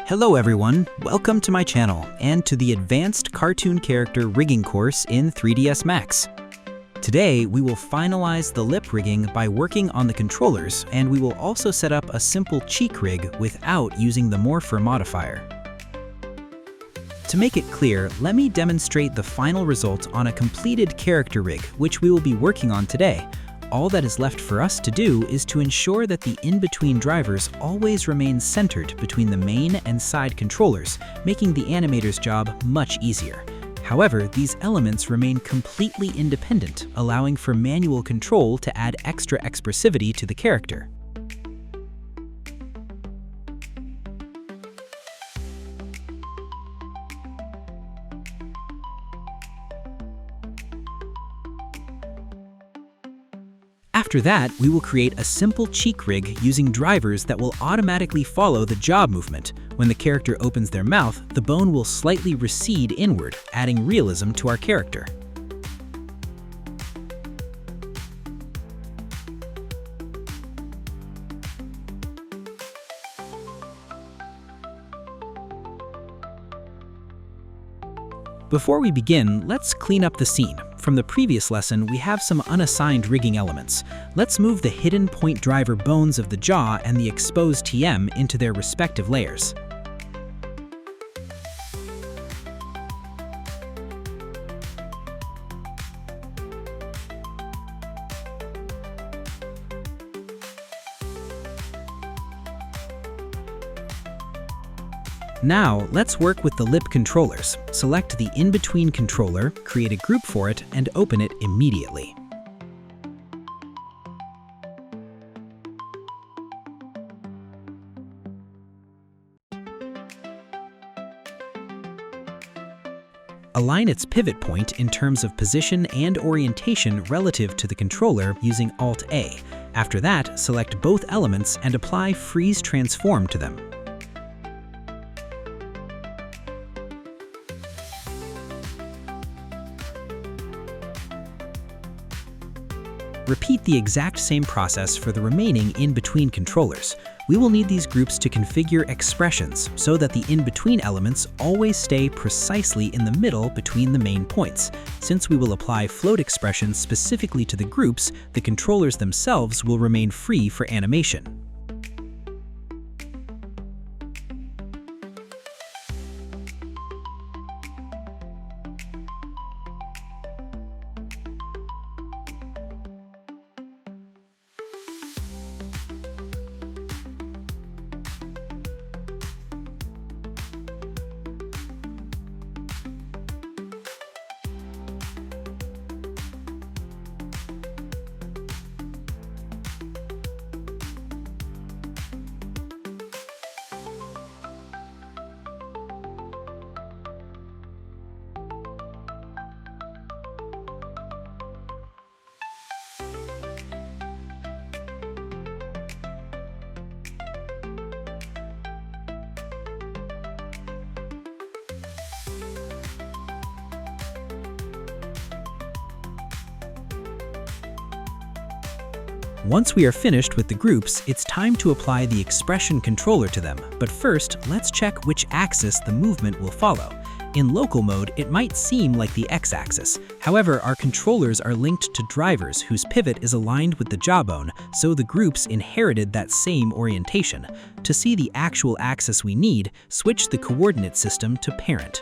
Hello everyone, welcome to my channel and to the Advanced Cartoon Character Rigging course in 3ds Max. Today we will finalize the lip rigging by working on the controllers, and we will also set up a simple cheek rig without using the Morpher modifier. To make it clear, let me demonstrate the final result on a completed character rig, which we will be working on today. All that is left for us to do is to ensure that the in-between drivers always remain centered between the main and side controllers, making the animator's job much easier. However, these elements remain completely independent, allowing for manual control to add extra expressivity to the character. After that, we will create a simple cheek rig using drivers that will automatically follow the jaw movement. When the character opens their mouth, the bone will slightly recede inward, adding realism to our character. Before we begin, let's clean up the scene. From the previous lesson, we have some unassigned rigging elements. Let's move the hidden point driver bones of the jaw and the exposed TM into their respective layers. Now, let's work with the lip controllers. Select the in-between controller, create a group for it, and open it immediately. Align its pivot point in terms of position and orientation relative to the controller using Alt-A. After that, select both elements and apply Freeze Transform to them. Repeat the exact same process for the remaining in-between controllers. We will need these groups to configure expressions so that the in-between elements always stay precisely in the middle between the main points. Since we will apply float expressions specifically to the groups, the controllers themselves will remain free for animation. Once we are finished with the groups, it's time to apply the expression controller to them. But first, let's check which axis the movement will follow. In local mode, it might seem like the x-axis. However, our controllers are linked to drivers whose pivot is aligned with the jawbone, so the groups inherited that same orientation. To see the actual axis we need, switch the coordinate system to parent.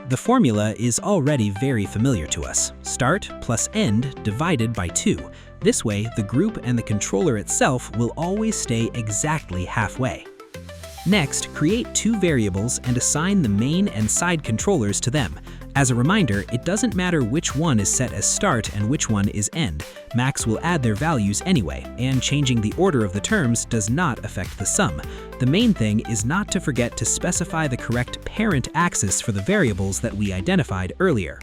The formula is already very familiar to us. Start plus end divided by 2. This way, the group and the controller itself will always stay exactly halfway. Next, create two variables and assign the main and side controllers to them. As a reminder, it doesn't matter which one is set as start and which one is end. Max will add their values anyway, and changing the order of the terms does not affect the sum. The main thing is not to forget to specify the correct parent axis for the variables that we identified earlier.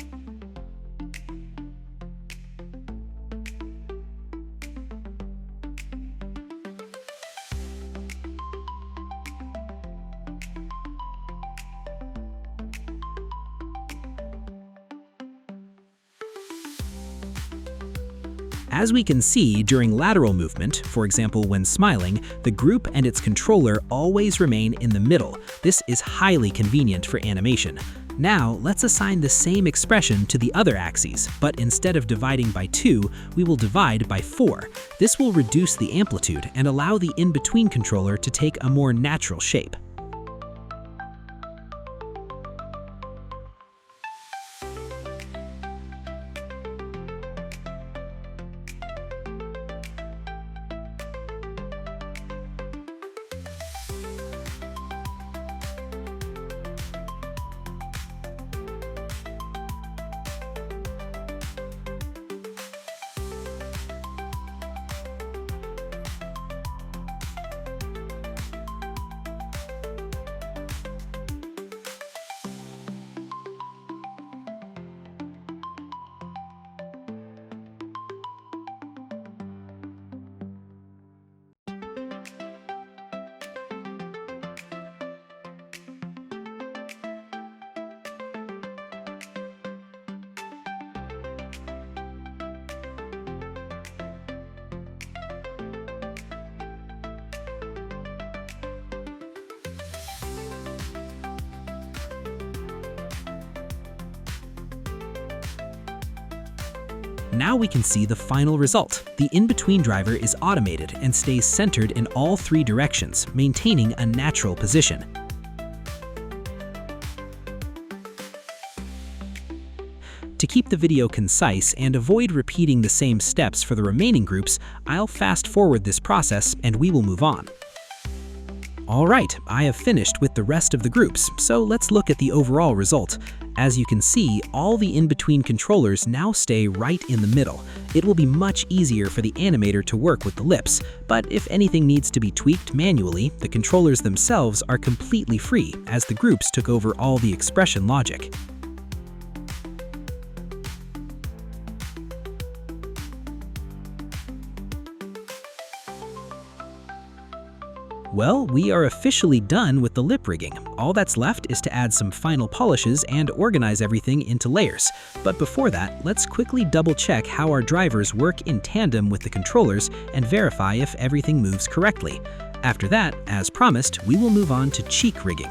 As we can see, during lateral movement, for example when smiling, the group and its controller always remain in the middle. This is highly convenient for animation. Now, let's assign the same expression to the other axes, but instead of dividing by 2, we will divide by 4. This will reduce the amplitude and allow the in-between controller to take a more natural shape. Now we can see the final result. The in-between driver is automated and stays centered in all 3 directions, maintaining a natural position. To keep the video concise and avoid repeating the same steps for the remaining groups, I'll fast forward this process and we will move on. Alright, I have finished with the rest of the groups, so let's look at the overall result. As you can see, all the in-between controllers now stay right in the middle. It will be much easier for the animator to work with the lips, but if anything needs to be tweaked manually, the controllers themselves are completely free, as the groups took over all the expression logic. Well, we are officially done with the lip rigging. All that's left is to add some final polishes and organize everything into layers. But before that, let's quickly double check how our drivers work in tandem with the controllers and verify if everything moves correctly. After that, as promised, we will move on to cheek rigging.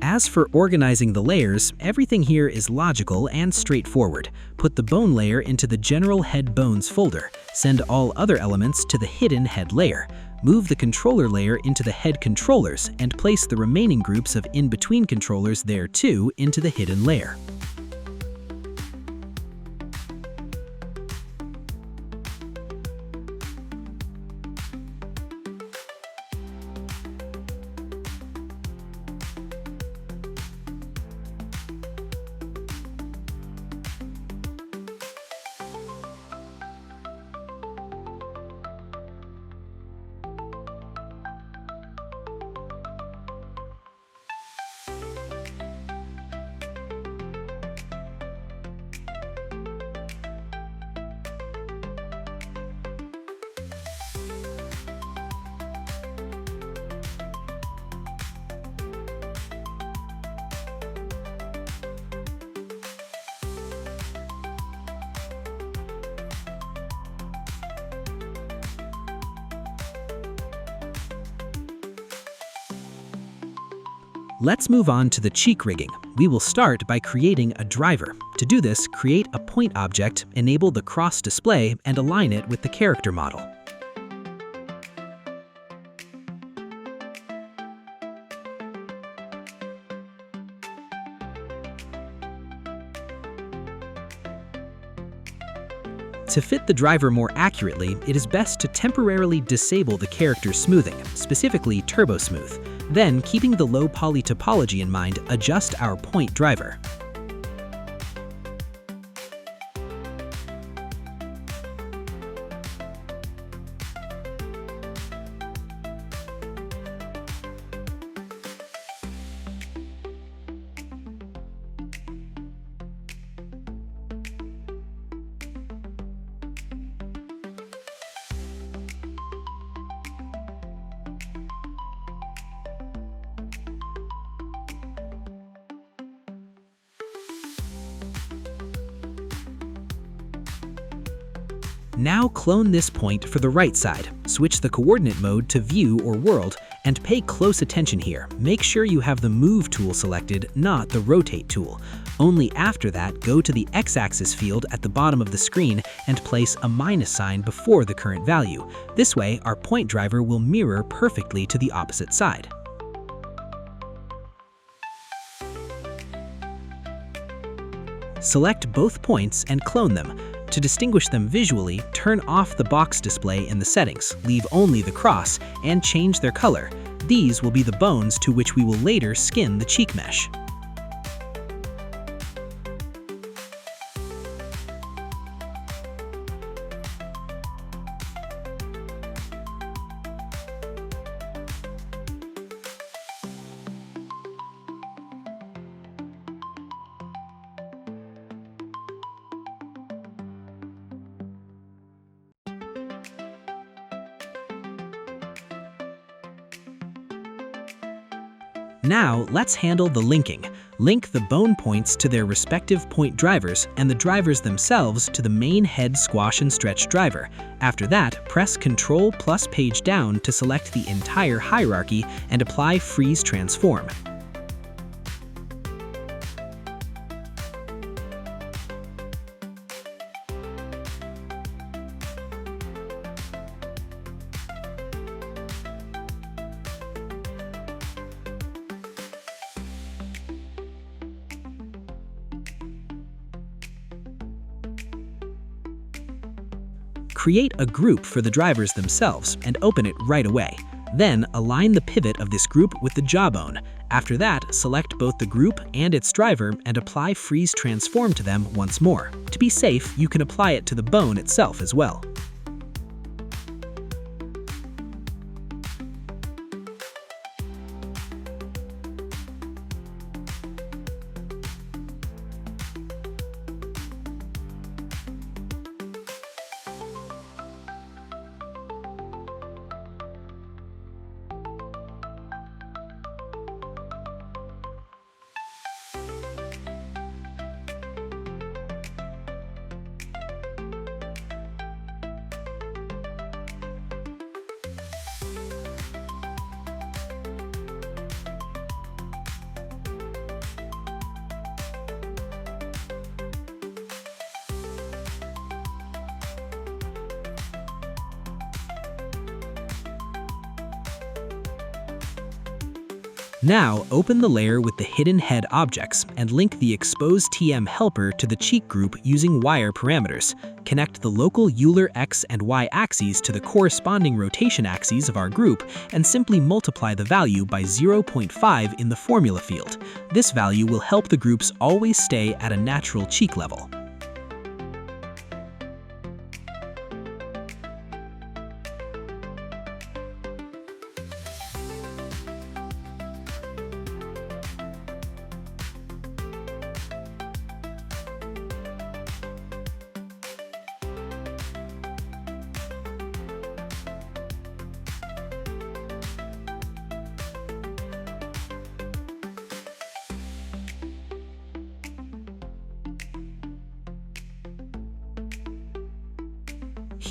As for organizing the layers, everything here is logical and straightforward. Put the bone layer into the General Head Bones folder. Send all other elements to the Hidden Head layer. Move the controller layer into the head controllers and place the remaining groups of in-between controllers there too into the hidden layer. Let's move on to the cheek rigging. We will start by creating a driver. To do this, create a point object, enable the cross display, and align it with the character model. To fit the driver more accurately, it is best to temporarily disable the character smoothing, specifically Turbo Smooth. Then, keeping the low poly topology in mind, adjust our point driver. Now clone this point for the right side. Switch the coordinate mode to View or World, and pay close attention here. Make sure you have the Move tool selected, not the Rotate tool. Only after that, go to the X-axis field at the bottom of the screen and place a minus sign before the current value. This way, our point driver will mirror perfectly to the opposite side. Select both points and clone them. To distinguish them visually, turn off the box display in the settings, leave only the cross, and change their color. These will be the bones to which we will later skin the cheek mesh. Now, let's handle the linking. Link the bone points to their respective point drivers and the drivers themselves to the main head squash and stretch driver. After that, press Ctrl plus page down to select the entire hierarchy and apply Freeze Transform. Create a group for the drivers themselves and open it right away. Then align the pivot of this group with the jawbone. After that, select both the group and its driver and apply Freeze Transform to them once more. To be safe, you can apply it to the bone itself as well. Now, open the layer with the hidden head objects and link the Expose TM helper to the cheek group using wire parameters. Connect the local Euler X and Y axes to the corresponding rotation axes of our group and simply multiply the value by 0.5 in the formula field. This value will help the groups always stay at a natural cheek level.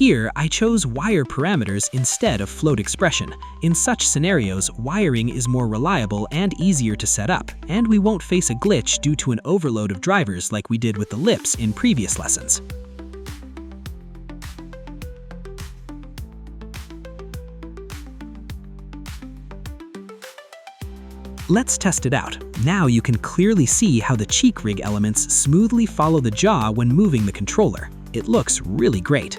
Here, I chose wire parameters instead of float expression. In such scenarios, wiring is more reliable and easier to set up, and we won't face a glitch due to an overload of drivers like we did with the lips in previous lessons. Let's test it out. Now you can clearly see how the cheek rig elements smoothly follow the jaw when moving the controller. It looks really great.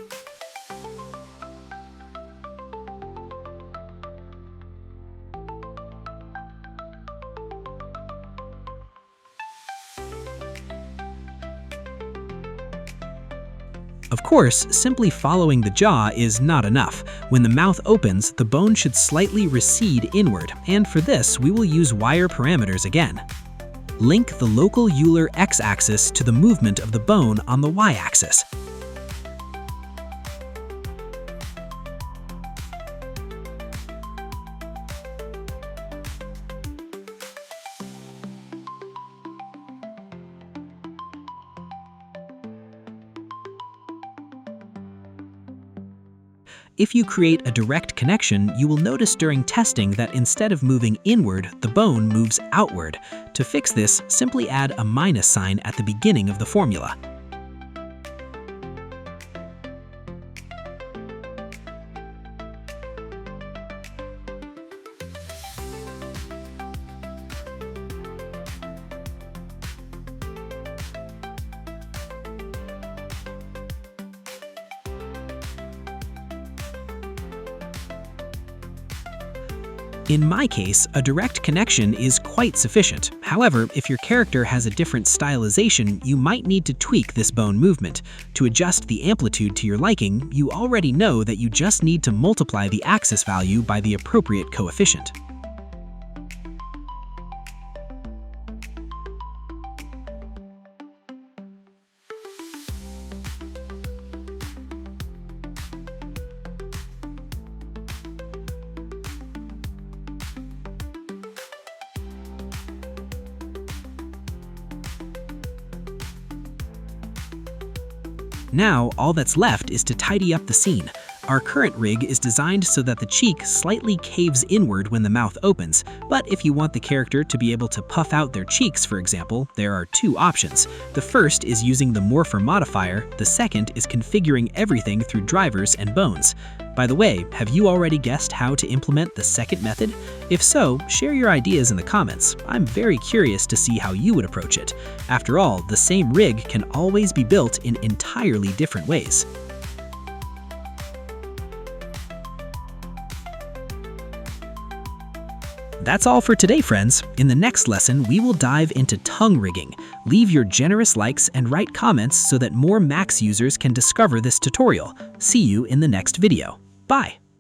Of course, simply following the jaw is not enough. When the mouth opens, the bone should slightly recede inward, and for this, we will use wire parameters again. Link the local Euler x-axis to the movement of the bone on the y-axis. If you create a direct connection, you will notice during testing that instead of moving inward, the bone moves outward. To fix this, simply add a minus sign at the beginning of the formula. In my case, a direct connection is quite sufficient. However, if your character has a different stylization, you might need to tweak this bone movement. To adjust the amplitude to your liking, you already know that you just need to multiply the axis value by the appropriate coefficient. Now, all that's left is to tidy up the scene. Our current rig is designed so that the cheek slightly caves inward when the mouth opens, but if you want the character to be able to puff out their cheeks, for example, there are two options. The first is using the Morpher modifier, the second is configuring everything through drivers and bones. By the way, have you already guessed how to implement the second method? If so, share your ideas in the comments. I'm very curious to see how you would approach it. After all, the same rig can always be built in entirely different ways. That's all for today, friends. In the next lesson, we will dive into tongue rigging. Leave your generous likes and write comments so that more Max users can discover this tutorial. See you in the next video. Bye!